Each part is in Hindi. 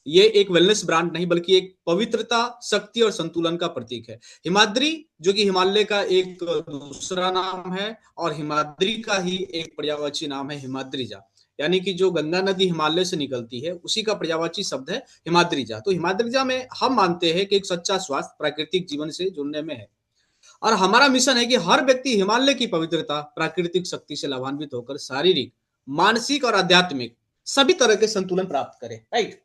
ये एक वेलनेस ब्रांड नहीं बल्कि एक पवित्रता, शक्ति और संतुलन का प्रतीक है। हिमाद्री जो कि हिमालय का एक दूसरा नाम है और हिमाद्री का ही एक पर्यायवाची नाम है हिमाद्रीजा। यानी कि जो गंगा नदी हिमालय से निकलती है उसी का पर्यायवाची शब्द है हिमाद्रीजा। तो हिमाद्रीजा में हम मानते हैं कि एक सच्चा स्वास्थ्य प्राकृतिक जीवन से जुड़ने में है और हमारा मिशन है कि हर व्यक्ति हिमालय की पवित्रता, प्राकृतिक शक्ति से लाभान्वित होकर शारीरिक, मानसिक और आध्यात्मिक सभी तरह के संतुलन प्राप्त करे। राइट।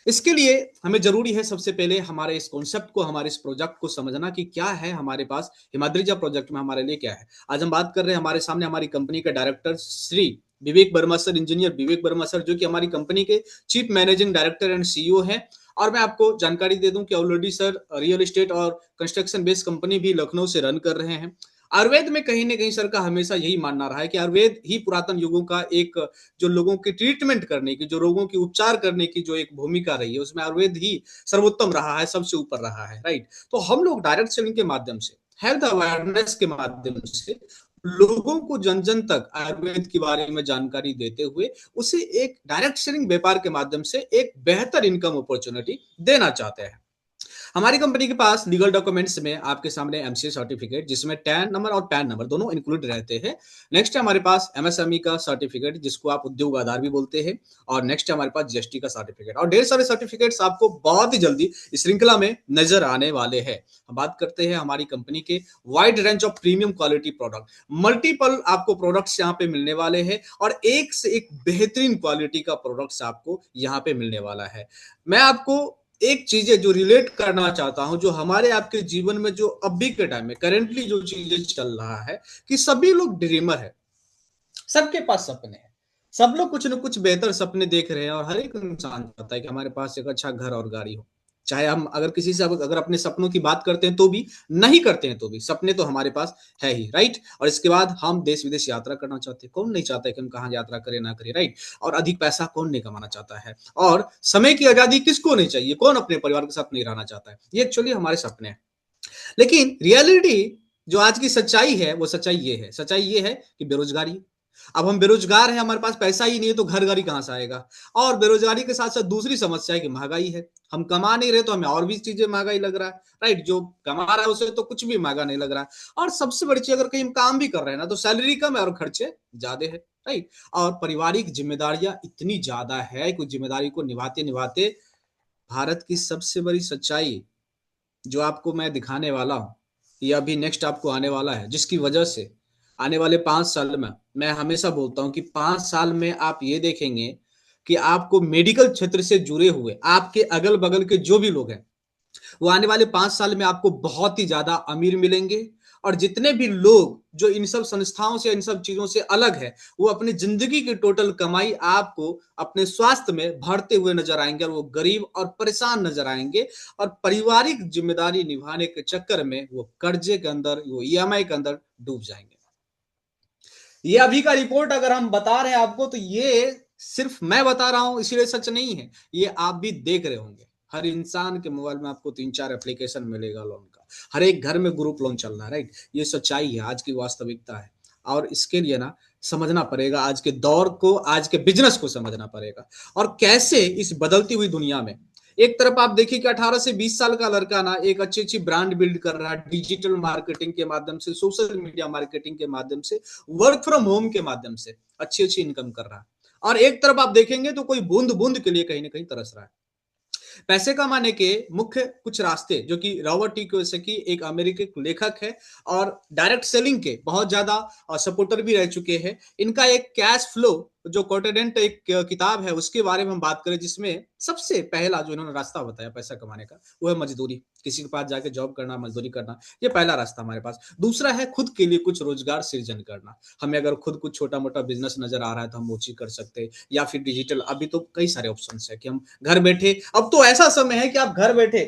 इसके लिए हमें जरूरी है सबसे पहले हमारे इस कॉन्सेप्ट को, हमारे इस प्रोजेक्ट को समझना कि क्या है हमारे पास हिमाद्रीजा प्रोजेक्ट में हमारे लिए क्या है। आज हम बात कर रहे हैं, हमारे सामने हमारी कंपनी का director Shri Vivek Verma sir, engineer विवेक वर्मा सर, जो कि हमारी कंपनी के chief managing director and CEO हैं। और मैं आपको जानकारी दे दूं कि ऑलरेडी सर रियल एस्टेट और कंस्ट्रक्शन बेस्ड कंपनी भी लखनऊ से रन कर रहे हैं। आयुर्वेद में कहीं ना कहीं सर का हमेशा यही मानना रहा है कि आयुर्वेद ही पुरातन युगों का एक, जो लोगों की ट्रीटमेंट करने की, जो रोगों की उपचार करने की जो एक भूमिका रही है, उसमें आयुर्वेद ही सर्वोत्तम रहा है, सबसे ऊपर रहा है। राइट। तो हम लोग डायरेक्ट सेलिंग के माध्यम से, हेल्थ अवेयरनेस के माध्यम से लोगों को जन जन तक आयुर्वेद के बारे में जानकारी देते हुए उसे एक डायरेक्ट सेलिंग व्यापार के माध्यम से एक बेहतर इनकम अपॉर्चुनिटी देना चाहते हैं। हमारी कंपनी के पास लीगल डॉक्यूमेंट्स में आपके सामने एमसीए सर्टिफिकेट, जिसमें टैन नंबर और पैन नंबर दोनों इंक्लूड रहते हैं। नेक्स्ट है हमारे पास एमएसएमई का सर्टिफिकेट, जिसको आप उद्योग आधार भी बोलते हैं। और नेक्स्ट है हमारे पास जीएसटी का सर्टिफिकेट, और ढेर सारे सर्टिफिकेट्स आपको बहुत ही जल्दी इस श्रृंखला में नजर आने वाले हैं। हम बात करते हैं हमारी कंपनी के wide range of premium quality product, multiple आपको प्रोडक्ट्स यहाँ पे मिलने वाले हैं और एक से एक बेहतरीन क्वालिटी का प्रोडक्ट्स आपको यहाँ पे मिलने वाला है। मैं आपको एक चीजें जो रिलेट करना चाहता हूं, जो हमारे आपके जीवन में जो अभी के टाइम में करेंटली जो चीजें चल रहा है, कि सभी लोग ड्रीमर है, सबके पास सपने हैं, सब लोग कुछ न कुछ बेहतर सपने देख रहे हैं और हर एक इंसान चाहता है कि हमारे पास एक अच्छा घर और गाड़ी हो। चाहे हम अगर किसी से अगर अपने सपनों की बात करते हैं तो भी, नहीं करते हैं तो भी, सपने तो हमारे पास है ही। राइट। और इसके बाद हम देश विदेश यात्रा करना चाहते हैं। कौन नहीं चाहता है कि हम कहाँ यात्रा करें ना करें। राइट। और अधिक पैसा कौन नहीं कमाना चाहता है, और समय की आजादी किसको नहीं चाहिए, कौन अपने परिवार के साथ नहीं रहना चाहता है। ये एक्चुअली हमारे सपने हैं। लेकिन रियलिटी जो आज की सच्चाई है, वो सच्चाई ये है, सच्चाई ये है कि बेरोजगारी। अब हम बेरोजगार हैं, हमारे पास पैसा ही नहीं है, तो घर गाड़ी कहां से आएगा। और बेरोजगारी के साथ साथ दूसरी समस्या है कि महंगाई है। हम कमा नहीं रहे तो हमें और भी चीजें महंगाई लग रहा है। राइट। जो कमा रहा है उसे तो कुछ भी महंगा नहीं लग रहा है। और सबसे बड़ी चीज, अगर कहीं हम काम भी कर रहे हैं ना, तो सैलरी कम है और खर्चे ज्यादा है। राइट। और पारिवारिक जिम्मेदारियां इतनी ज्यादा है, कुछ जिम्मेदारी को निभाते निभाते भारत की सबसे बड़ी सच्चाई जो आपको मैं दिखाने वाला हूं, ये अभी नेक्स्ट आपको आने वाला है, जिसकी वजह से आने वाले 5 साल में, मैं हमेशा बोलता हूं कि 5 साल में आप ये देखेंगे कि आपको मेडिकल क्षेत्र से जुड़े हुए आपके अगल बगल के जो भी लोग हैं, वो आने वाले 5 साल में आपको बहुत ही ज्यादा अमीर मिलेंगे। और जितने भी लोग जो इन सब संस्थाओं से, इन सब चीजों से अलग है, वो अपनी जिंदगी की टोटल कमाई आपको अपने स्वास्थ्य में भरते हुए नजर आएंगे, और वो गरीब और परेशान नजर आएंगे। और पारिवारिक जिम्मेदारी निभाने के चक्कर में वो कर्जे के अंदर, वो ईएमआई के अंदर डूब जाएंगे। ये अभी का रिपोर्ट अगर हम बता रहे हैं आपको, तो ये सिर्फ मैं बता रहा हूं इसीलिए सच नहीं है, ये आप भी देख रहे होंगे। हर इंसान के मोबाइल में आपको 3-4 एप्लीकेशन मिलेगा लोन का, हर एक घर में ग्रुप लोन चल रहा है। राइट। ये सच्चाई है, आज की वास्तविकता है। और इसके लिए ना समझना पड़ेगा आज के दौर को, आज के बिजनेस को समझना पड़ेगा, और कैसे इस बदलती हुई दुनिया में एक तरफ आप देखिए कि 18 से 20 साल का लड़का ना एक अच्छी अच्छी ब्रांड बिल्ड कर रहा है, डिजिटल मार्केटिंग के माध्यम से, सोशल मीडिया मार्केटिंग के माध्यम से, वर्क फ्रॉम होम के माध्यम से अच्छी अच्छी इनकम कर रहा है। और एक तरफ आप देखेंगे तो कोई बूंद बूंद के लिए कहीं ना कहीं तरस रहा है। पैसे कमाने के मुख्य कुछ रास्ते, जो कि रॉबर्ट टी कियोसाकी एक अमेरिकी लेखक है और डायरेक्ट सेलिंग के बहुत ज्यादा सपोर्टर भी रह चुके हैं, इनका एक कैश फ्लो जो कोटेडेंट एक किताब है, उसके बारे में हम बात करें, जिसमें सबसे पहला जो इन्होंने रास्ता बताया पैसा कमाने का, वो है मजदूरी। किसी के पास जाके जॉब करना, मजदूरी करना, ये पहला रास्ता हमारे पास। दूसरा है खुद के लिए कुछ रोजगार सृजन करना। हमें अगर खुद कुछ छोटा मोटा बिजनेस नजर आ रहा है तो हम वो चीज कर सकते हैं, या फिर डिजिटल, अभी तो कई सारे ऑप्शन है कि हम घर बैठे, अब तो ऐसा समय है कि आप घर बैठे,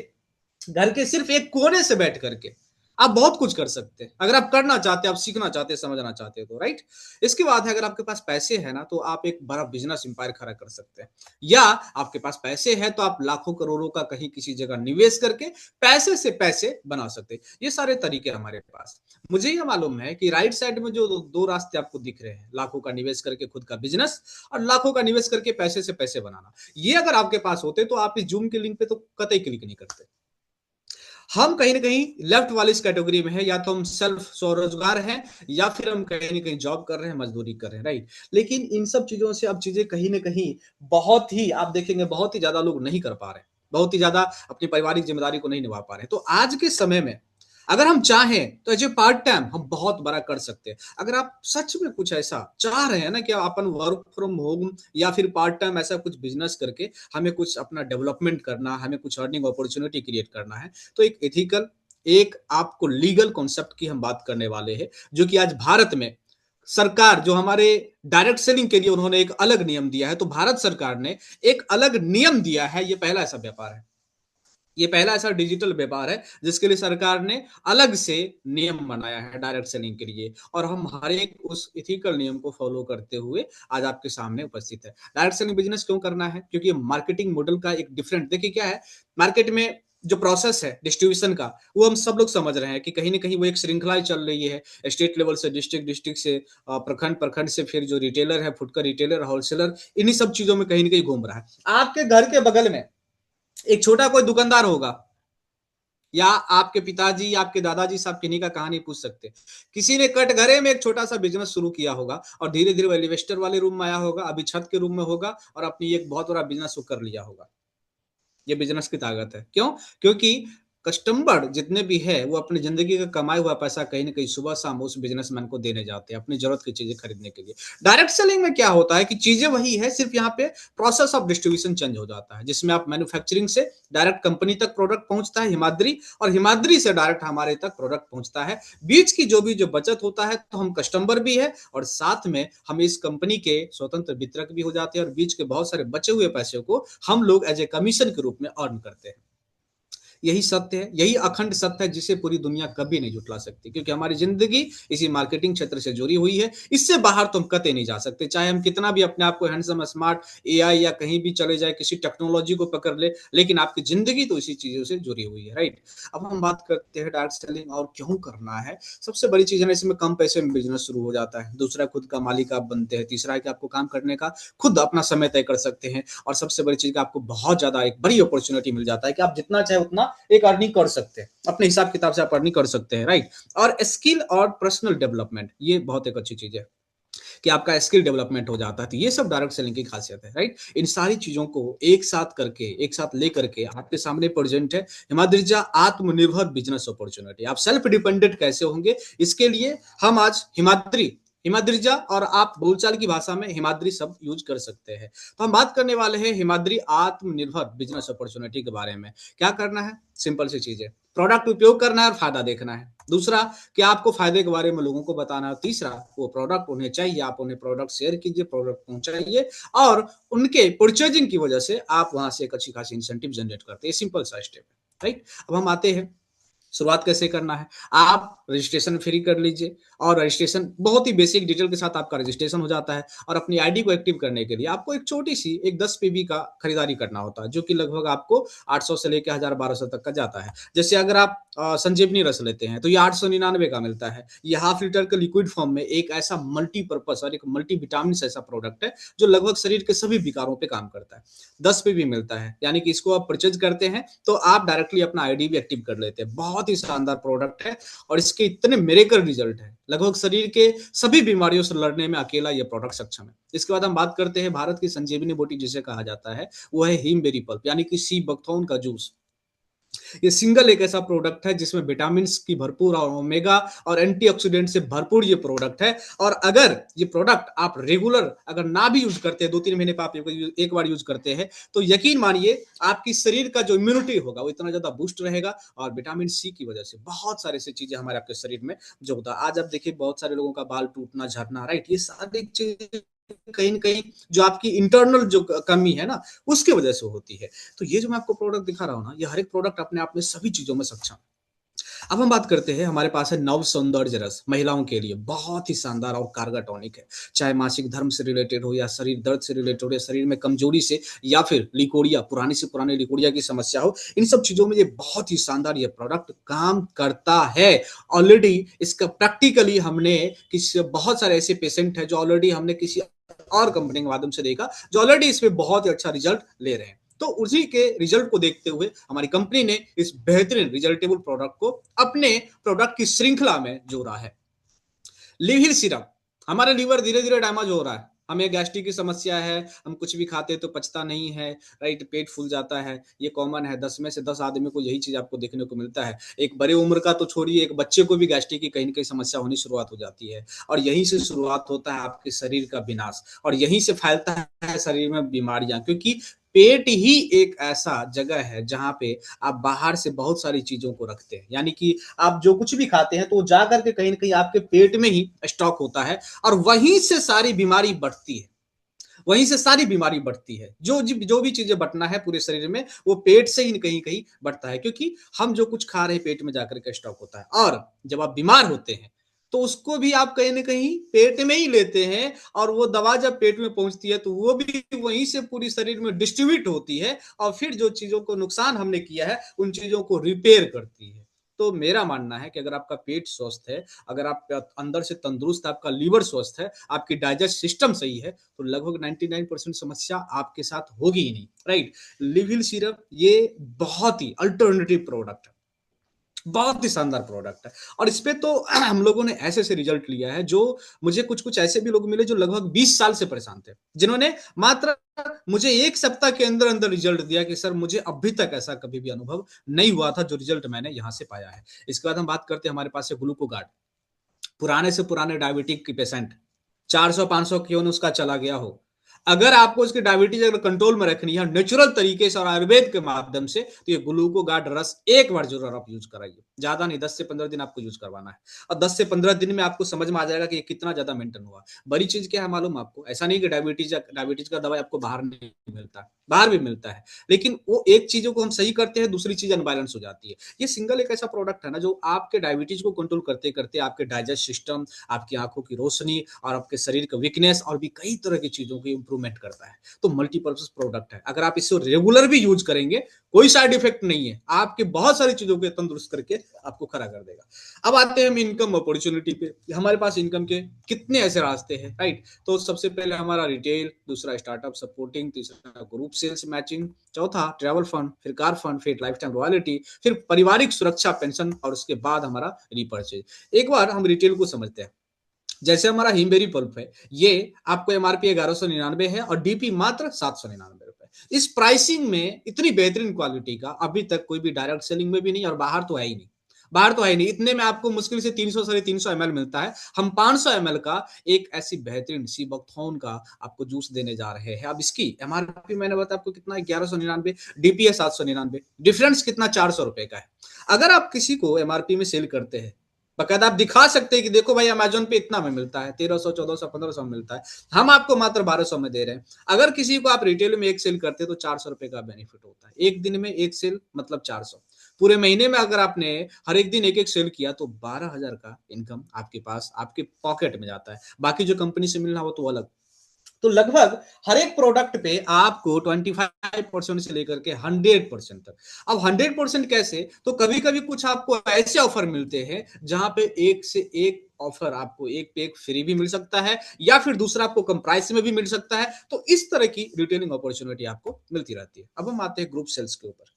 घर के सिर्फ एक कोने से बैठ करके आप बहुत कुछ कर सकते हैं अगर आप करना चाहते हैं, आप सीखना चाहते हैं, समझना चाहते हैं तो, राइट। इसके बाद है, अगर आपके पास पैसे है ना, तो आप एक बड़ा बिजनेस इंपायर खड़ा कर सकते हैं, या आपके पास पैसे है तो आप लाखों करोड़ों का कहीं किसी जगह निवेश करके पैसे से पैसे बना सकते हैं। ये सारे तरीके हमारे पास। मुझे यह मालूम है कि राइट साइड में जो दो रास्ते आपको दिख रहे हैं, लाखों का निवेश करके खुद का बिजनेस और लाखों का निवेश करके पैसे से पैसे बनाना, ये अगर आपके पास होते तो आप इस जूम के लिंक पे तो कतई क्लिक नहीं करते। हम कहीं ना कहीं लेफ्ट वाली इस कैटेगरी में है, या तो हम सेल्फ स्वरोजगार हैं, या फिर हम कहीं ना कहीं जॉब कर रहे हैं, मजदूरी कर रहे हैं, राइट। लेकिन इन सब चीजों से अब चीजें कहीं ना कहीं बहुत ही, आप देखेंगे बहुत ही ज्यादा लोग नहीं कर पा रहे हैं, बहुत ही ज्यादा अपनी पारिवारिक जिम्मेदारी को नहीं निभा पा रहे हैं। तो आज के समय में अगर हम चाहें तो एज ए पार्ट टाइम हम बहुत बड़ा कर सकते हैं। अगर आप सच में कुछ ऐसा चाह रहे हैं ना कि अपन वर्क फ्रॉम होम या फिर पार्ट टाइम ऐसा कुछ बिजनेस करके हमें कुछ अपना डेवलपमेंट करना, हमें कुछ अर्निंग अपॉर्चुनिटी क्रिएट करना है, तो एक एथिकल, एक आपको लीगल कॉन्सेप्ट की हम बात करने वाले हैं, जो कि आज भारत में सरकार, जो हमारे डायरेक्ट सेलिंग के लिए उन्होंने एक अलग नियम दिया है, तो भारत सरकार ने एक अलग नियम दिया है। ये पहला ऐसा व्यापार है, ये पहला ऐसा डिजिटल व्यापार है जिसके लिए सरकार ने अलग से नियम बनाया है डायरेक्ट सेलिंग के लिए, और हम हर एक उस इथिकल नियम को फॉलो करते हुए आज आपके सामने उपस्थित है। डायरेक्ट सेलिंग बिजनेस क्यों करना है? क्योंकि मार्केटिंग मॉडल का एक डिफरेंट, देखिए क्या है, मार्केट में जो प्रोसेस है डिस्ट्रीब्यूशन का, वो हम सब लोग समझ रहे हैं कि कहीं ना कहीं वो एक श्रृंखला चल रही है, स्टेट लेवल से डिस्ट्रिक्ट, डिस्ट्रिक्ट से प्रखंड, प्रखंड से फिर जो रिटेलर है, फुटकर रिटेलर, होलसेलर, इन्हीं सब चीजों में कहीं ना कहीं घूम रहा है। आपके घर के बगल में एक छोटा कोई दुकानदार होगा, या आपके पिताजी, आपके दादाजी साहब किन्हीं का कहानी पूछ सकते, किसी ने कटघरे में एक छोटा सा बिजनेस शुरू किया होगा, और धीरे धीरे वो एलिवेस्टर वाले रूम में आया होगा, अभी छत के रूम में होगा, और अपनी एक बहुत बड़ा बिजनेस वो कर लिया होगा। ये बिजनेस की ताकत है। क्यों? क्योंकि कस्टमर जितने भी है वो अपनी जिंदगी का कमाया हुआ पैसा कहीं ना कहीं सुबह शाम उस बिजनेसमैन को देने जाते हैं अपनी जरूरत की चीजें खरीदने के लिए। डायरेक्ट सेलिंग में क्या होता है कि चीजें वही है, सिर्फ यहाँ पे प्रोसेस ऑफ डिस्ट्रीब्यूशन चेंज हो जाता है, जिसमें आप मैन्युफैक्चरिंग से डायरेक्ट कंपनी तक प्रोडक्ट पहुंचता है हिमाद्री, और हिमाद्री से डायरेक्ट हमारे तक प्रोडक्ट पहुंचता है। बीच की जो बचत होता है, तो हम कस्टमर भी है और साथ में हम इस कंपनी के स्वतंत्र वितरक भी हो जाते हैं, और बीच के बहुत सारे बचे हुए पैसे को हम लोग एज ए कमीशन के रूप में अर्न करते हैं। यही सत्य है, यही अखंड सत्य है जिसे पूरी दुनिया कभी नहीं जुटला सकती, क्योंकि हमारी जिंदगी इसी मार्केटिंग क्षेत्र से जुड़ी हुई है। इससे बाहर तो हम कतई नहीं जा सकते, चाहे हम कितना भी अपने आप को हैंडसम, स्मार्ट, एआई या कहीं भी चले जाए, किसी टेक्नोलॉजी को पकड़ ले, लेकिन आपकी जिंदगी तो इसी चीजों से जुड़ी हुई है, राइट। अब हम बात करते हैं डायरेक्ट सेलिंग और क्यों करना है। सबसे बड़ी चीज है ना, इसमें कम पैसे में बिजनेस शुरू हो जाता है, दूसरा खुद का मालिक आप बनते हैं, तीसरा है कि आपको काम करने का खुद अपना समय तय कर सकते हैं, और सबसे बड़ी चीज का आपको बहुत ज्यादा एक बड़ी अपॉर्चुनिटी मिल जाता है कि आप जितना चाहे उतना एक अर्निंग कर सकते हैं, अपने हिसाब किताब से आप अर्निंग कर सकते हैं, राइट। और स्किल और पर्सनल डेवलपमेंट, ये बहुत एक अच्छी चीज है कि आपका स्किल डेवलपमेंट हो जाता है, तो ये सब डायरेक्ट सेलिंग की खासियत है, राइट। इन सारी चीजों को एक साथ करके, एक साथ लेकर के आपके सामने प्रेजेंट है हिमाद्रिजा आत्मनिर्भर बिजनेस अपॉर्चुनिटी। आप सेल्फ डिपेंडेंट कैसे होंगे, इसके लिए हम आज हिमाद्री, हिमाद्रिजा, और आप बोलचाल की भाषा में हिमाद्री शब्द यूज कर सकते हैं। तो हम बात करने वाले हैं हिमाद्री आत्मनिर्भर बिजनेस अपॉर्चुनिटी के बारे में। क्या करना है? सिंपल सी चीज है, प्रोडक्ट उपयोग करना है और फायदा देखना है। दूसरा कि आपको फायदे के बारे में लोगों को बताना है। तीसरा, वो प्रोडक्ट उन्हें चाहिए, आप उन्हें प्रोडक्ट शेयर कीजिए, प्रोडक्ट पहुंचाइए, और उनके परचेजिंग की वजह से आप वहां से एक अच्छी खासी इंसेंटिव जनरेट करते हैं। सिंपल सा स्टेप है, राइट। अब हम आते हैं शुरुआत कैसे करना है। आप रजिस्ट्रेशन फ्री कर लीजिए, और रजिस्ट्रेशन बहुत ही बेसिक डिटेल के साथ आपका रजिस्ट्रेशन हो जाता है, और अपनी आईडी को एक्टिव करने के लिए आपको एक छोटी सी एक 10 पीबी का खरीदारी करना होता है, जो कि लगभग आपको 800 से लेकर 1000-1200 तक का जाता है। जैसे अगर आप संजीवनी रस लेते हैं तो ये 899 का मिलता है। ये हाफ लीटर के लिक्विड फॉर्म में एक ऐसा मल्टीपर्पस और एक मल्टीविटामिन ऐसा प्रोडक्ट है जो लगभग शरीर के सभी विकारों पे काम करता है। 10 पे भी मिलता है, यानी कि इसको आप परचेज करते हैं तो आप डायरेक्टली अपना आईडी भी एक्टिव कर लेते हैं। बहुत ही शानदार प्रोडक्ट है, और इसके इतने मिरेकल रिजल्ट है, लगभग शरीर के सभी बीमारियों से लड़ने में अकेला ये प्रोडक्ट सक्षम है। इसके बाद हम बात करते हैं भारत की संजीवनी बूटी जिसे कहा जाता है, वो है हीमबेरी पल्प, यानी कि सी बकथॉर्न का जूस। ये सिंगल एक ऐसा प्रोडक्ट है जिसमें विटामिन की भरपूर और ओमेगा और एंटीऑक्सीडेंट से भरपूर ये प्रोडक्ट है। और अगर ये प्रोडक्ट आप रेगुलर अगर ना भी यूज करते हैं, 2-3 महीने पर आप एक बार यूज करते हैं, तो यकीन मानिए आपकी शरीर का जो इम्यूनिटी होगा वो इतना ज्यादा बूस्ट रहेगा, और विटामिन सी की वजह से बहुत सारी ऐसी चीजें हमारे आपके शरीर में जो होता है। आज आप देखिए बहुत सारे लोगों का बाल टूटना, झड़ना, राइट, ये सारी चीजें कहीं ना कहीं जो आपकी इंटरनल जो कमी है ना, उसकी वजह से होती है। तो ये जो मैं आपको प्रोडक्ट दिखा रहा हूँ ना, ये हर एक प्रोडक्ट अपने आप में सभी चीजों में सक्षम है। अब हम बात करते हैं, हमारे पास है नव सौंदर्य रस, महिलाओं के लिए बहुत ही शानदार और कारगर टॉनिक है। चाहे मासिक धर्म से रिलेटेड हो या शरीर दर्द से रिलेटेड हो या शरीर में कमजोरी से या फिर लिकोड़िया, पुरानी से पुरानी लिकोड़िया की समस्या हो, इन सब चीज़ों में ये बहुत ही शानदार ये प्रोडक्ट काम करता है। ऑलरेडी इसका प्रैक्टिकली हमने किसी बहुत सारे ऐसे पेशेंट हैं जो ऑलरेडी हमने किसी और कंपनी के माध्यम से देखा, जो ऑलरेडी इसमें बहुत ही अच्छा रिजल्ट ले रहे हैं। तो उसी के रिजल्ट को देखते हुए हमारी कंपनी ने इस बेहतरीन रिजल्टेबल प्रोडक्ट को अपने प्रोडक्ट की श्रृंखला में जोड़ा है। लिविल सिरप, हमारा लीवर धीरे धीरे डैमेज हो रहा है, हमें गैस्ट्रिक की समस्या है, हम कुछ भी खाते तो पचता नहीं है, राइट, पेट फूल जाता है, ये कॉमन है, 10 में से 10 आदमी को यही चीज आपको देखने को मिलता है। एक बड़े उम्र का तो छोड़िए, एक बच्चे को भी गैस्ट्रिक की कहीं ना कहीं समस्या होनी शुरुआत हो जाती है, और यहीं से शुरुआत होता है आपके शरीर का विनाश, और यहीं से फैलता है शरीर में बीमारियां, क्योंकि पेट ही एक ऐसा जगह है जहां पे आप बाहर से बहुत सारी चीजों को रखते हैं, यानी कि आप जो कुछ भी खाते हैं तो जा करके कहीं ना कहीं आपके पेट में ही स्टॉक होता है, और वहीं से सारी बीमारी बढ़ती है। वहीं से सारी बीमारी बढ़ती है, जो भी चीजें बढ़ना है पूरे शरीर में, वो पेट से ही कहीं कहीं बढ़ता है, क्योंकि हम जो कुछ खा रहे हैं पेट में जाकर के स्टॉक होता है, और जब आप बीमार होते हैं तो उसको भी आप कहीं ना कहीं पेट में ही लेते हैं, और वो दवा जब पेट में पहुंचती है तो वो भी वहीं से पूरी शरीर में डिस्ट्रीब्यूट होती है, और फिर जो चीजों को नुकसान हमने किया है उन चीजों को रिपेयर करती है। तो मेरा मानना है कि अगर आपका पेट स्वस्थ है, अगर आप अंदर से तंदुरुस्त, आपका लीवर स्वस्थ है, आपकी डाइजेस्ट सिस्टम सही है, तो लगभग 99% समस्या आपके साथ होगी ही नहीं, राइट। लिविल सिरप ये बहुत ही अल्टरनेटिव प्रोडक्ट है, बहुत ही शानदार प्रोडक्ट है, और इस पे तो हम लोगों ने ऐसे ऐसे रिजल्ट लिया है, जो मुझे कुछ कुछ ऐसे भी लोग मिले जो लगभग 20 साल से परेशान थे, जिन्होंने मात्र मुझे 1 सप्ताह के अंदर अंदर रिजल्ट दिया कि सर मुझे अभी तक ऐसा कभी भी अनुभव नहीं हुआ था जो रिजल्ट मैंने यहां से पाया है। इसके बाद हम बात करते हैं, हमारे पास है ग्लूकोगार्ड, पुराने से पुराने डायबिटिक की पेशेंट, 400-500 क्यों न उसका चला गया हो, अगर आपको इसकी डायबिटीज अगर कंट्रोल में रखनी है नेचुरल तरीके से और आयुर्वेद के माध्यम से, तो ये ग्लूकोगार्ड रस एक बार जरूर आप यूज कराइए, ज्यादा नहीं, 10 से 15 दिन आपको यूज करवाना है, और 10 से 15 दिन में आपको समझ में आ जाएगा कि ये कितना ज्यादा मेंटेन हुआ। बड़ी चीज क्या है मालूम आपको, ऐसा नहीं कि डायबिटीज का दवाई आपको बाहर नहीं मिलता, बाहर भी मिलता है, लेकिन वो एक चीजों को हम सही करते हैं, दूसरी चीज अनबैलेंस हो जाती है। ये सिंगल एक ऐसा प्रोडक्ट है ना जो आपके डायबिटीज को कंट्रोल करते करते आपके डाइजेस्ट सिस्टम, आपकी आंखों की रोशनी और आपके शरीर का वीकनेस और भी कई तरह की चीजों की इंप्रूवमेंट करता है। तो मल्टीपर्पज प्रोडक्ट है, अगर आप इसे रेगुलर भी यूज करेंगे कोई साइड इफेक्ट नहीं है, आपके बहुत सारी चीजों को तंदुरुस्त करके आपको खड़ा कर देगा। अब आते हैं हम इनकम अपॉर्चुनिटी पे, हमारे पास इनकम के कितने ऐसे रास्ते हैं, राइट। तो सबसे पहले हमारा रिटेल, दूसरा स्टार्टअप सपोर्टिंग, तीसरा ग्रुप सेल्स मैचिंग, चौथा ट्रैवल फंड, फिर कार फंड, फिर लाइफ टाइम रॉयल्टी, फिर पारिवारिक सुरक्षा पेंशन, और उसके बाद हमारा रिपर्चेज। एक बार हम रिटेल को समझते हैं, जैसे हमारा हिमबेरी पल्प है, ये आपको एमआरपी 1199 है और डीपी मात्र 799 रुपए। इस प्राइसिंग में इतनी बेहतरीन क्वालिटी का अभी तक कोई भी डायरेक्ट सेलिंग में भी नहीं, और बाहर तो है ही नहीं, बाहर तो है नहीं। इतने में आपको मुश्किल से 300 साढ़े 300 ml मिलता है, हम 500 ml का एक ऐसी बेहतरीन सीबकथॉन का आपको जूस देने जा रहे हैं। अब इसकी एमआरपी मैंने बताया आपको कितना है, 1199, डीपी है 799, डिफरेंस कितना, 400 रुपए का है। अगर आप किसी को एमआरपी में सेल करते हैं, बकायदा आप दिखा सकते हैं कि देखो भाई अमेजोन पे इतना में मिलता है, 1300 1400 1500 में मिलता है, हम आपको मात्र 1200 में दे रहे हैं। अगर किसी को आप रिटेल में एक सेल करते हैं तो 400 रुपए का बेनिफिट होता है, एक दिन में एक सेल मतलब 400, पूरे महीने में अगर आपने हर एक दिन एक एक सेल किया तो 12,000 का इनकम आपके पास आपके पॉकेट में जाता है। बाकी जो कंपनी से मिलना हो तो अलग। तो लगभग हर एक प्रोडक्ट पे आपको 25% से लेकर के 100% तक। अब 100% कैसे, तो कभी कभी कुछ आपको ऐसे ऑफर मिलते हैं जहां पे एक से एक ऑफर आपको एक पे एक फ्री भी मिल सकता है, या फिर दूसरा आपको कम प्राइस में भी मिल सकता है। तो इस तरह की रिटेलिंग अपॉर्चुनिटी आपको मिलती रहती है। अब हम आते हैं ग्रुप सेल्स के ऊपर।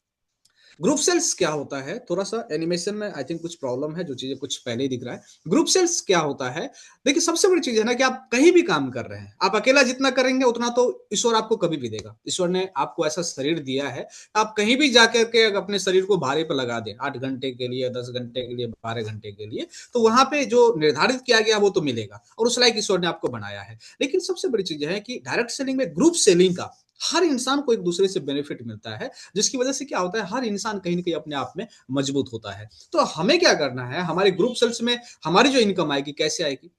ग्रुप सेल्स क्या होता है, थोड़ा सा एनिमेशन में आई थिंक कुछ प्रॉब्लम है, जो चीजें कुछ पहले ही दिख रहा है। ग्रुप सेल्स क्या होता है, देखिए सबसे बड़ी चीज है ना कि आप कहीं भी काम कर रहे हैं, आप अकेला जितना करेंगे उतना तो ईश्वर आपको कभी भी देगा। ईश्वर ने आपको ऐसा शरीर दिया है, आप कहीं भी जाकर के अपने शरीर को भारे पर लगा दें, 8 घंटे के लिए, 10 घंटे के लिए, 12 घंटे के लिए, तो वहां पे जो निर्धारित किया गया वो तो मिलेगा, और उस लायक ईश्वर ने आपको बनाया है। लेकिन सबसे बड़ी चीज है कि डायरेक्ट सेलिंग में, ग्रुप सेलिंग का हर इंसान को एक दूसरे से बेनिफिट मिलता है, जिसकी वजह से क्या होता है, हर इंसान कहीं ना कहीं अपने आप में मजबूत होता है। तो हमें क्या करना है, हमारे ग्रुप सेल्स में हमारी जो इनकम आएगी कैसे आएगी,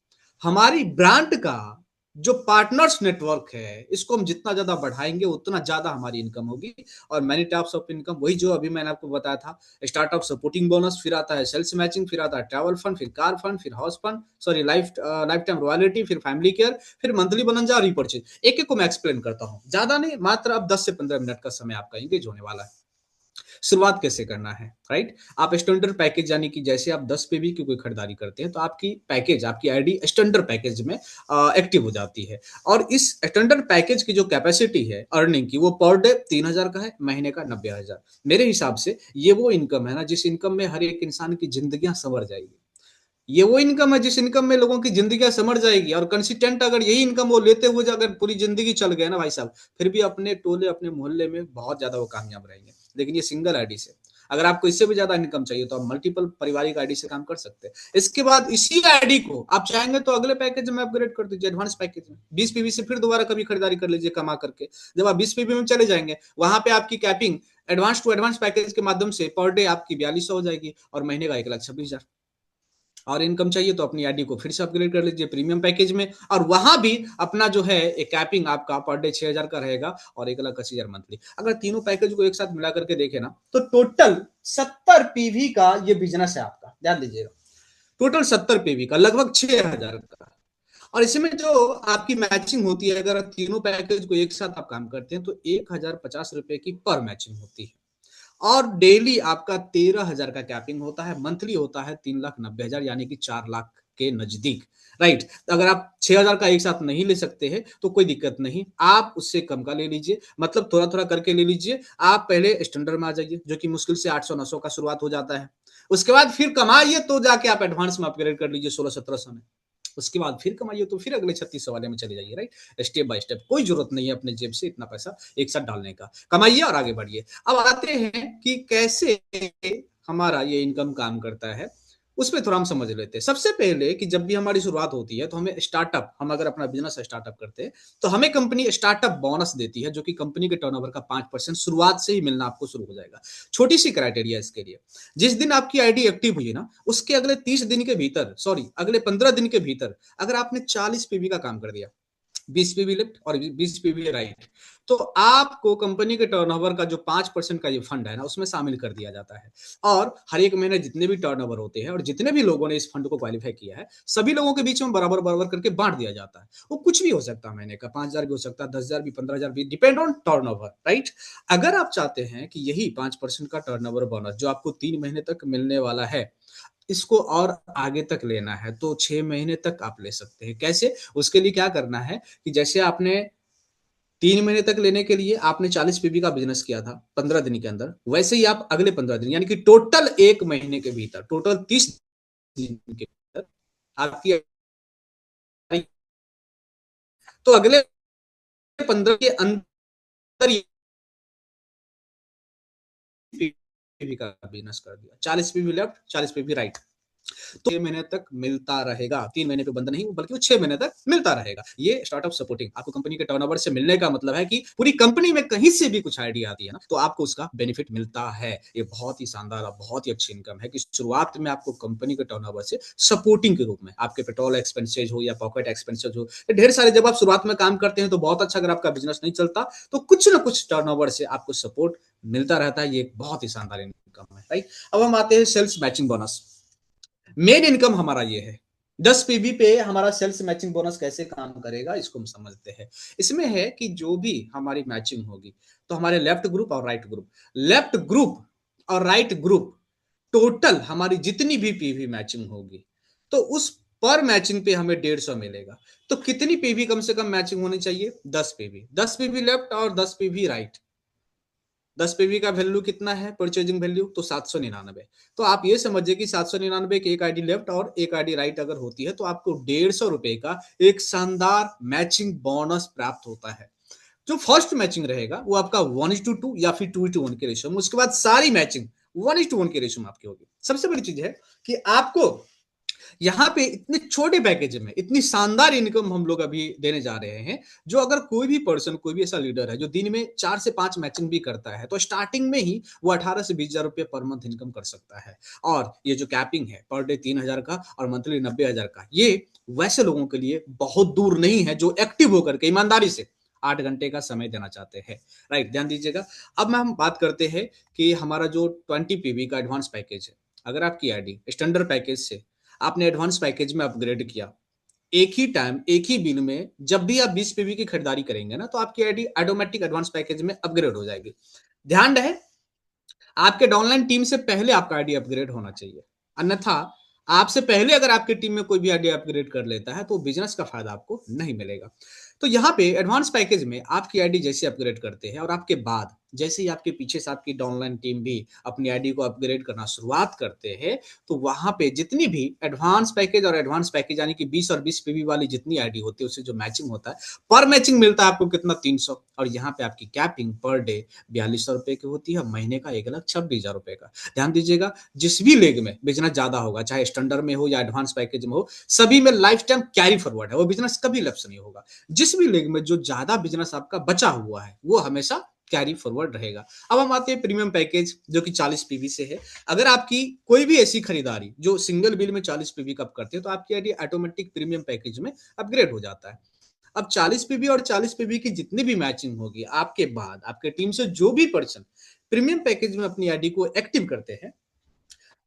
हमारी ब्रांड का जो पार्टनर्स नेटवर्क है, इसको हम जितना ज्यादा बढ़ाएंगे उतना ज्यादा हमारी इनकम होगी। और मैनी टाइप्स ऑफ इनकम, वही जो अभी मैंने आपको बताया था, स्टार्टअप सपोर्टिंग बोनस, फिर आता है सेल्स मैचिंग, फिर आता है ट्रैवल फंड, फिर कार फंड, फिर house fund, sorry life time royalty, फिर फैमिली केयर, फिर मंथली बनंजा, रिपर्चेज। एक एक को मैं एक्सप्लेन करता हूँ, ज्यादा नहीं, मात्र अब 10 से 15 मिनट का समय आपका एंगेज होने वाला है। शुरुआत कैसे करना है, राइट? आप स्टैंडर्ड पैकेज, यानी कि जैसे आप 10 पीवी की कोई खरीदारी करते हैं तो आपकी पैकेज, आपकी आईडी स्टैंडर्ड पैकेज में एक्टिव हो जाती है। और इस स्टैंडर्ड पैकेज की जो कैपेसिटी है अर्निंग की, वो पर डे 3,000 का है, महीने का 90,000। मेरे हिसाब से ये वो इनकम है ना, जिस इनकम में हर एक इंसान की जिंदगियां संवर जाएगी। ये वो इनकम है जिस इनकम में लोगों की जिंदगी समझ जाएगी। और कंसिस्टेंट अगर यही इनकम वो लेते हुए अगर पूरी जिंदगी चल गए ना भाई साहब, फिर भी अपने टोले, अपने मोहल्ले में बहुत ज्यादा वो कामयाब रहेंगे। लेकिन ये सिंगल आईडी से, अगर आपको इससे भी ज्यादा इनकम चाहिए तो आप मल्टीपल पारिवारिक आईडी से काम कर सकते हैं। इसके बाद इसी आईडी को आप चाहेंगे तो अगले पैकेज में अपग्रेड कर दीजिए, एडवांस पैकेज में 20 पीवी से फिर दोबारा कभी खरीदारी कर लीजिए कमा करके। जब आप 20 पीवी में चले जाएंगे, वहां पे आपकी capping advance to advance package के माध्यम से पर डे आपकी 4200 हो जाएगी और महीने का 1,26,000। और इनकम चाहिए तो अपनी आईडी को फिर से अपग्रेड कर लीजिए प्रीमियम पैकेज में, और वहां भी अपना जो है एक कैपिंग आपका पर डे 6,000 का रहेगा और 1,80,000 मंथली। अगर तीनों पैकेज को एक साथ मिला करके देखे ना, तो टोटल 70 पीवी का ये बिजनेस है आपका, ध्यान दीजिएगा। टोटल 70 पीवी का, लगभग 6,000 का। और इसमें जो आपकी मैचिंग होती है, अगर तीनों पैकेज को एक साथ आप काम करते हैं तो 1,050 रुपए की पर मैचिंग होती है। और डेली आपका 13,000 का कैपिंग होता है, मंथली होता है 3,90,000, यानी कि 4 लाख के नजदीक। राइट? अगर आप 6,000 का एक साथ नहीं ले सकते हैं तो कोई दिक्कत नहीं, आप उससे कम का ले लीजिए, मतलब थोड़ा थोड़ा करके ले लीजिए। आप पहले स्टैंडर्ड में आ जाइए, जो कि मुश्किल से 800-900 का शुरुआत हो जाता है। उसके बाद फिर कमाइए तो जाके आप एडवांस में अपग्रेड कर लीजिए 1600-1700 में। उसके बाद फिर कमाइए तो फिर अगले 3600 वाले में चले जाइए। राइट? स्टेप बाय स्टेप, कोई जरूरत नहीं है अपने जेब से इतना पैसा एक साथ डालने का। कमाइए और आगे बढ़िए। अब आते हैं कि कैसे हमारा ये इनकम काम करता है, उसमें थोड़ा हम समझ लेते हैं। सबसे पहले कि जब भी हमारी शुरुआत होती है तो हमें स्टार्टअप, हम अगर अपना बिजनेस स्टार्टअप करते हैं तो हमें कंपनी स्टार्टअप बोनस देती है, जो कि कंपनी के टर्नओवर का 5% शुरुआत से ही मिलना आपको शुरू हो जाएगा। छोटी सी क्राइटेरिया इसके लिए, जिस दिन आपकी आईडी एक्टिव हुई ना, उसके अगले 30 दिन के भीतर, सॉरी अगले 15 दिन के भीतर, अगर आपने 40 पीवी का काम कर दिया, 20 पीवी लेफ्ट और 20 पीवी राइट, तो आपको कंपनी के टर्नओवर का जो 5% का ये फंड है ना, उसमें शामिल कर दिया जाता है। और हर एक महीने जितने भी टर्नओवर होते हैं और जितने भी लोगों ने इस फंड को क्वालिफाई किया है, सभी लोगों के बीच में बराबर बराबर करके बांट दिया जाता है। वो कुछ भी हो सकता है, महीने का 5,000 भी हो सकता है, 10,000 भी, 15,000 भी, डिपेंड ऑन टर्नओवर। राइट? अगर आप चाहते हैं कि यही 5% का टर्नओवर बोनस जो आपको 3 महीने तक मिलने वाला है, इसको और आगे तक लेना है, तो 6 महीने तक आप ले सकते हैं। कैसे? उसके लिए क्या करना है कि जैसे आपने 3 महीने तक लेने के लिए आपने 40 पीवी का बिजनेस किया था 15 दिन के अंदर, वैसे ही आप अगले 15 दिन, यानी कि टोटल 1 महीने के भीतर, टोटल 30 दिन के भीतर आपकी, तो अगले 15 के अंदर पीवी का बिजनेस कर दिया, 40 पीवी लेफ्ट, 40 पीवी राइट, तो 6 महीने तक मिलता रहेगा। 3 महीने पे बंद नहीं, बल्कि वो 6 महीने तक मिलता रहेगा। ये स्टार्टअप सपोर्टिंग आपको कंपनी के टर्नओवर से मिलने का मतलब है कि पूरी कंपनी में कहीं से भी कुछ आइडिया आती है ना, तो आपको उसका बेनिफिट मिलता है। ये बहुत ही शानदार और बहुत ही अच्छी इनकम है कि शुरुआत में आपको कंपनी के टर्नओवर से सपोर्टिंग के रूप में, आपके पेट्रोल एक्सपेंसेज हो या पॉकेट एक्सपेंसेज हो, ढेर सारे, जब आप शुरुआत में काम करते हैं तो बहुत अच्छा, अगर आपका बिजनेस नहीं चलता तो कुछ ना कुछ टर्नओवर से आपको सपोर्ट मिलता रहता है। ये एक बहुत ही शानदार इनकम है। राइट? अब हम आते हैं sales matching bonus. Main income हमारा ये है। 10 पीवी पे हमारा सेल्स मैचिंग बोनस कैसे काम करेगा, इसको हम समझते हैं। इसमें है कि जो भी हमारी मैचिंग होगी, तो हमारे लेफ्ट ग्रुप और राइट ग्रुप, लेफ्ट ग्रुप और राइट ग्रुप, टोटल हमारी जितनी भी पीवी मैचिंग होगी, तो उस पर मैचिंग पे हमें 150 मिलेगा। तो कितनी पीवी कम से कम मैचिंग होनी चाहिए? 10 पीवी, 10 पीवी लेफ्ट और 10 पीवी राइट। 10 पीवी का वैल्यू कितना है, परचेजिंग वैल्यू? तो 799। तो आप ये समझिए कि 799 की एक आईडी लेफ्ट और एक आईडी राइट अगर होती है, तो आपको 150 रुपए का एक शानदार मैचिंग बोनस प्राप्त होता है। जो फर्स्ट मैचिंग रहेगा वो आपका 1:2 या फिर 2:1 के रेशियो में, उसके बाद सारी मैचिंग 1:1 के रेशियो में आपकी होगी। सबसे बड़ी चीज है कि आपको यहाँ पे इतने छोटे पैकेज में इतनी शानदार इनकम हम लोग अभी देने जा रहे हैं, जो अगर कोई भी पर्सन, कोई भी ऐसा लीडर है जो दिन में 4 से 5 मैचिंग भी करता है, तो स्टार्टिंग में ही वो 18 से 20,000 रुपए पर मंथ इनकम कर सकता है। और ये जो कैपिंग है पर डे 3,000 का और मंथली 90,000 का, ये वैसे लोगों के लिए बहुत दूर नहीं है जो एक्टिव होकर के ईमानदारी से 8 घंटे का समय देना चाहते हैं। राइट, ध्यान दीजिएगा। अब मैं हम बात करते हैं कि हमारा जो 20 पीवी का एडवांस पैकेज है, अगर आपकी आईडी स्टैंडर्ड पैकेज से आपने एडवांस पैकेज में अपग्रेड किया, एक ही टाइम, एक ही बिल में जब भी आप 20 पीवी की खरीदारी करेंगे ना, तो आपकी आईडी ऑटोमेटिक एडवांस पैकेज में अपग्रेड हो जाएगी। ध्यान रहे, आपके डाउनलाइन टीम से पहले आपका आईडी अपग्रेड होना चाहिए। अन्यथा आपसे पहले अगर आपकी टीम में कोई भी आईडी अपग्रेड कर लेता है, तो बिजनेस का फायदा आपको नहीं मिलेगा। तो यहाँ पे एडवांस पैकेज में आपकी आईडी जैसे अपग्रेड करते हैं और आपके बाद जैसे ही आपके पीछे से आपकी डाउनलाइन टीम भी अपनी आईडी को अपग्रेड करना शुरुआत करते हैं, तो वहां पे जितनी भी एडवांस पैकेज और एडवांस पैकेज यानी कि 20 और 20 पीवी वाली जितनी आईडी होती है, उससे जो मैचिंग होता है, पर मैचिंग मिलता है आपको कितना, 300। और यहाँ पे आपकी कैपिंग पर डे 4200 रुपए की होती है, महीने का 1,26,000 रुपए का। ध्यान दीजिएगा, जिस भी लेग में बिजनेस ज्यादा होगा, चाहे स्टैंडर्ड में हो या एडवांस पैकेज में हो, सभी में लाइफ टाइम कैरी फॉरवर्ड है, वो बिजनेस कभी लैप्स नहीं होगा। जिस भी लेग में जो ज्यादा बिजनेस आपका बचा हुआ है, वो हमेशा कैरी फॉरवर्ड रहेगा। अब हम आते हैं प्रीमियम पैकेज, जो कि 40 पीवी से है। अगर आपकी कोई भी ऐसी खरीदारी जो सिंगल बिल में 40 पीवी का करते हैं, तो आपकी आईडी ऑटोमेटिक प्रीमियम पैकेज में अपग्रेड हो जाता है। अब 40 पीवी और 40 पीवी की जितनी भी मैचिंग होगी, आपके बाद आपके टीम से जो भी पर्सन प्रीमियम पैकेज में अपनी आईडी को एक्टिव करते हैं,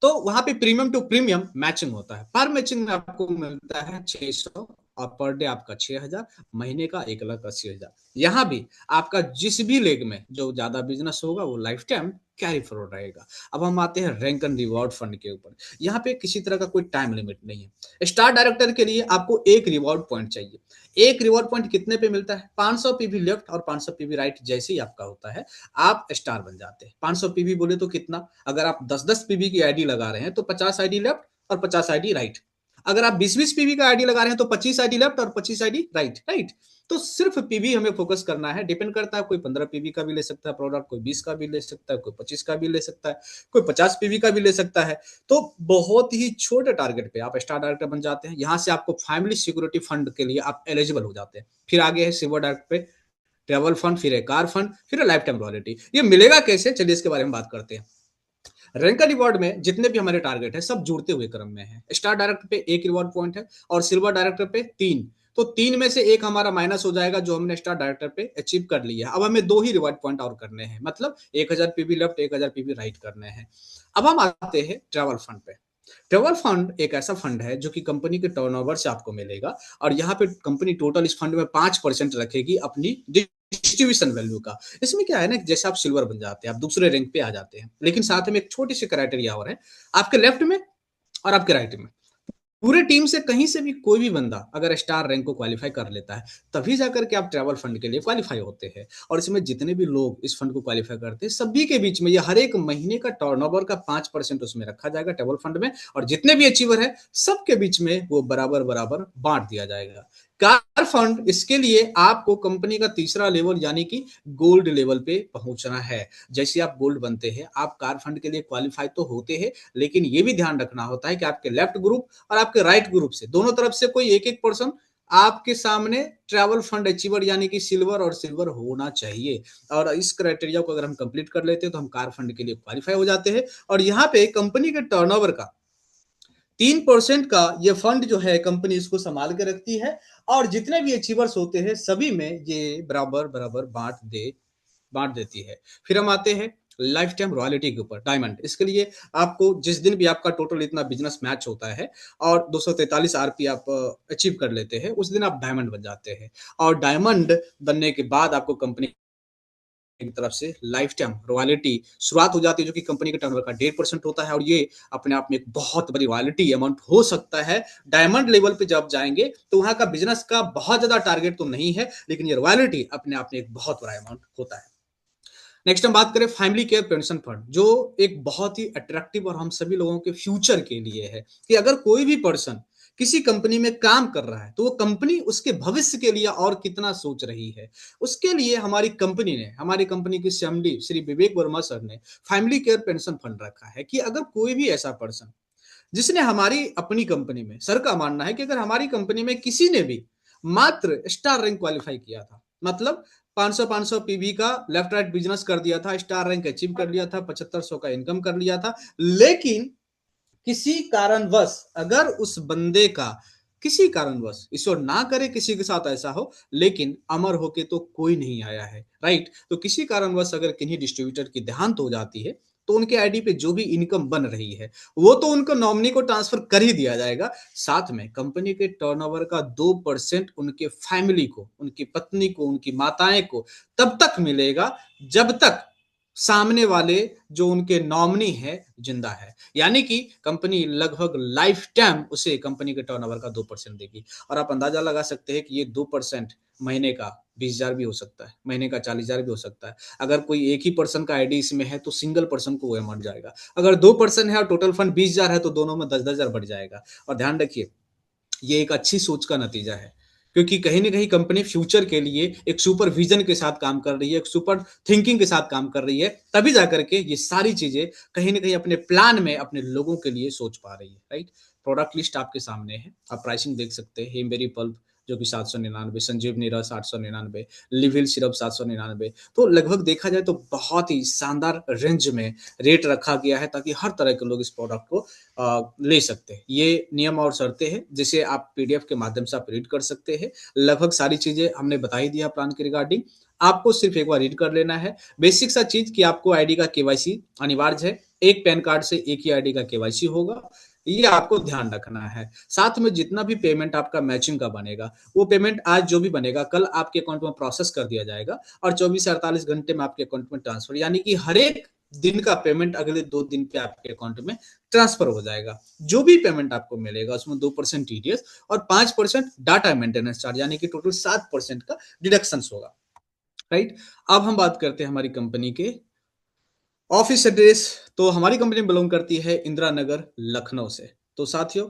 तो वहां पे प्रीमियम टू प्रीमियम मैचिंग होता है। पर मैचिंग में आपको मिलता है 600 और पर डे आपका 6,000, महीने का 1,80,000। यहाँ भी आपका जिस भी लेग में जो ज्यादा बिजनेस होगा, वो लाइफ टाइम कैरी फॉरवर्ड रहेगा। अब हम आते हैं रैंक एंड रिवॉर्ड फंड के ऊपर। यहाँ पे किसी तरह का कोई टाइम लिमिट नहीं है। स्टार डायरेक्टर के लिए आपको एक रिवॉर्ड पॉइंट चाहिए। एक रिवॉर्ड पॉइंट कितने पे मिलता है? 500 पीवी लेफ्ट और 500 पीवी राइट जैसे ही आपका होता है, आप स्टार बन जाते हैं। 500 पीवी बोले तो कितना, अगर आप 10-10 पीवी की आईडी लगा रहे हैं, तो 50 आईडी लेफ्ट और 50 आईडी राइट। अगर आप 20-20 पीवी का आईडी लगा रहे हैं, तो 25 आईडी लेफ्ट और 25 आईडी राइट। राइट, तो सिर्फ पीवी हमें फोकस करना है। डिपेंड करता है, कोई 15 पीवी का भी ले सकता है प्रोडक्ट, कोई 20 का भी ले सकता है, कोई 25 का भी ले सकता है, कोई 50 पीवी का भी ले सकता है। तो बहुत ही छोटे टारगेट पे आप स्टार डायरेक्टर बन जाते हैं। यहाँ से आपको फैमिली सिक्योरिटी फंड के लिए आप एलिजिबल हो जाते हैं। फिर आगे है सिल्वर डायरेक्टर पे ट्रेवल फंड, फिर है कार फंड, फिर है लाइफ टाइम रॉयल्टी। ये मिलेगा कैसे, चलिए इसके बारे में बात करते हैं। रैंक का रिवॉर्ड में जितने भी हमारे टारगेट है, सब जुड़ते हुए क्रम में है। स्टार डायरेक्टर पे एक रिवॉर्ड पॉइंट है और सिल्वर डायरेक्टर पे 3। तो 3 में से एक हमारा माइनस हो जाएगा, जो हमने स्टार डायरेक्टर पे अचीव कर लिया है। अब हमें 2 ही रिवॉर्ड पॉइंट और करने हैं, मतलब 1,000 पीवी लेफ्ट, 1,000 पीवी राइट करने हैं। अब हम आते हैं ट्रैवल फंड पे। ट्रैवल फंड एक ऐसा फंड है जो कि कंपनी के टर्नओवर से आपको मिलेगा, और यहाँ पे कंपनी टोटल इस फंड में 5% रखेगी अपनी डिस्ट्रीब्यूशन वैल्यू का। इसमें क्या है ना, जैसे आप सिल्वर बन जाते हैं, आप दूसरे रैंक पे आ जाते हैं, लेकिन साथ में एक छोटी सी क्राइटेरिया और है, आपके लेफ्ट में और आपके राइट में पूरे टीम से कहीं से भी कोई भी बंदा अगर स्टार रैंक को क्वालिफाई कर लेता है, तभी जाकर के आप ट्रैवल फंड के लिए क्वालिफाई होते हैं। और इसमें जितने भी लोग इस फंड को क्वालिफाई करते हैं, सभी के बीच में ये हर एक महीने का टर्नओवर का 5% उसमें रखा जाएगा ट्रैवल फंड में, और जितने भी अचीवर है सबके बीच में वो बराबर बराबर बांट दिया जाएगा। कार फंड, इसके लिए आपको कंपनी का तीसरा लेवल यानी कि गोल्ड लेवल पे पहुंचना है। जैसे आप गोल्ड बनते हैं, आप कार फंड के लिए क्वालिफाई तो होते हैं, लेकिन ये भी ध्यान रखना होता है कि आपके लेफ्ट ग्रुप और आपके राइट ग्रुप से दोनों तरफ से कोई एक एक पर्सन आपके सामने ट्रैवल फंड अचीवर यानी कि सिल्वर और सिल्वर होना चाहिए। और इस क्राइटेरिया को अगर हम कंप्लीट कर लेते हैं, तो हम कार फंड के लिए क्वालिफाई हो जाते हैं। और यहाँ पे कंपनी के टर्नओवर का 3% का ये फंड जो है, कंपनी इसको संभाल के रखती है, और जितने भी अचीवर्स होते हैं सभी में ये बराबर बराबर बांट देती है। फिर हम आते हैं लाइफ टाइम रॉयल्टी के ऊपर, डायमंड। इसके लिए आपको जिस दिन भी आपका टोटल इतना बिजनेस मैच होता है और 243 आरपी आप अचीव कर लेते हैं, उस दिन आप डायमंड बन जाते हैं। और डायमंड बनने के बाद आपको कंपनी की तरफ से लाइफ टाइम रॉयल्टी शुरुआत हो जाती है, जो कि कंपनी के टर्नओवर का 1.5% होता है, और ये अपने आप में एक बहुत बड़ी रॉयल्टी अमाउंट हो सकता है। डायमंड लेवल पे जब जाएंगे, तो वहां का बिजनेस का बहुत ज्यादा टारगेट तो नहीं है, लेकिन ये रॉयल्टी अपने आप में एक बहुत बड़ा अमाउंट होता है। नेक्स्ट हम बात करें फैमिली केयर पेंशन फंड, जो एक बहुत ही अट्रैक्टिव और हम सभी लोगों के फ्यूचर के लिए है, कि अगर कोई भी पर्सन किसी कंपनी में काम कर रहा है, तो वो कंपनी उसके भविष्य के लिए और कितना सोच रही है। उसके लिए हमारी कंपनी के सीएमडी श्री विवेक वर्मा सर ने फैमिली केयर पेंशन फंड रखा है, कि अगर कोई भी ऐसा पर्सन जिसने हमारी अपनी कंपनी में, सर का मानना है कि अगर हमारी कंपनी में किसी ने भी मात्र स्टार रैंक क्वालिफाई किया था, मतलब 500-500 पीवी का लेफ्ट राइट बिजनेस कर दिया था, स्टार रैंक अचीव कर लिया था, 7500 का इनकम कर लिया था, लेकिन किसी कारणवश अगर उस बंदे का किसी कारणवश, ईश्वर ना करे किसी के साथ ऐसा हो, लेकिन अमर होके तो कोई नहीं आया है, राइट? तो किसी कारणवश अगर किन्हीं डिस्ट्रीब्यूटर की देहांत हो जाती है, तो उनके आईडी पे जो भी इनकम बन रही है वो तो उनको नॉमिनी को ट्रांसफर कर ही दिया जाएगा, साथ में कंपनी के टर्नओवर का 2% उनके फैमिली को, उनकी पत्नी को, उनकी माताएं को तब तक मिलेगा जब तक सामने वाले जो उनके नॉमिनी है जिंदा है। यानी कि कंपनी लगभग लाइफ टाइम उसे कंपनी के टर्नओवर का 2% देगी। और आप अंदाजा लगा सकते हैं कि ये 2% महीने का 20,000 भी हो सकता है, महीने का 40,000 भी हो सकता है। अगर कोई एक ही पर्सन का आईडी इसमें है तो सिंगल पर्सन को वो अमाउंट जाएगा। अगर 2% है और टोटल फंड 20,000 है तो दोनों में 10,000 बढ़ जाएगा। और ध्यान रखिए, ये एक अच्छी सोच का नतीजा है, क्योंकि कहीं न कहीं कंपनी फ्यूचर के लिए एक सुपरविज़न के साथ काम कर रही है, एक सुपर थिंकिंग के साथ काम कर रही है, तभी जाकर के ये सारी चीज़ें कहीं न कहीं अपने प्लान में अपने लोगों के लिए सोच पा रही है, राइट? प्रोडक्ट लिस्ट आपके सामने है, आप प्राइसिंग देख सकते हैं, हिमबेरी पल्प जो कि 799, संजीवनी रस 899, लिविल सिरप 799, तो लगभग देखा जाए तो बहुत ही शानदार रेंज में रेट रखा गया है ताकि हर तरह के लोग इस प्रोडक्ट को ले सकते हैं। ये नियम और शर्तें हैं जिसे आप पीडीएफ के माध्यम से आप रीड कर सकते हैं। लगभग सारी चीज़ें हमने बता ही दिया प्लान के रिगार्डिंग। आपको सिर्फ एक बार रीड कर लेना है। बेसिक सा चीज़ कि आपको आईडी का केवाईसी अनिवार्य है। एक पैन कार्ड से एक ही आईडी का केवाईसी होगा। ये आपको ध्यान रखना है। साथ में जितना भी पेमेंट आपका मैचिंग का बनेगा, वो पेमेंट आज जो भी बनेगा कल आपके अकाउंट में प्रोसेस कर दिया जाएगा और 24 से 48 घंटे में आपके अकाउंट में ट्रांसफर, यानी कि हर एक दिन का पेमेंट अगले 2 दिन पे आपके अकाउंट में ट्रांसफर हो जाएगा। जो भी पेमेंट आपको मिलेगा उसमें 2% टीडीएस और 5% डाटा मेंटेनेंस चार्ज, यानी कि टोटल 7% का डिडक्शन होगा, राइट? अब हम बात करते हैं हमारी कंपनी के ऑफिस एड्रेस। तो हमारी कंपनी बिलोंग करती है इंदिरा नगर लखनऊ से। तो साथियों,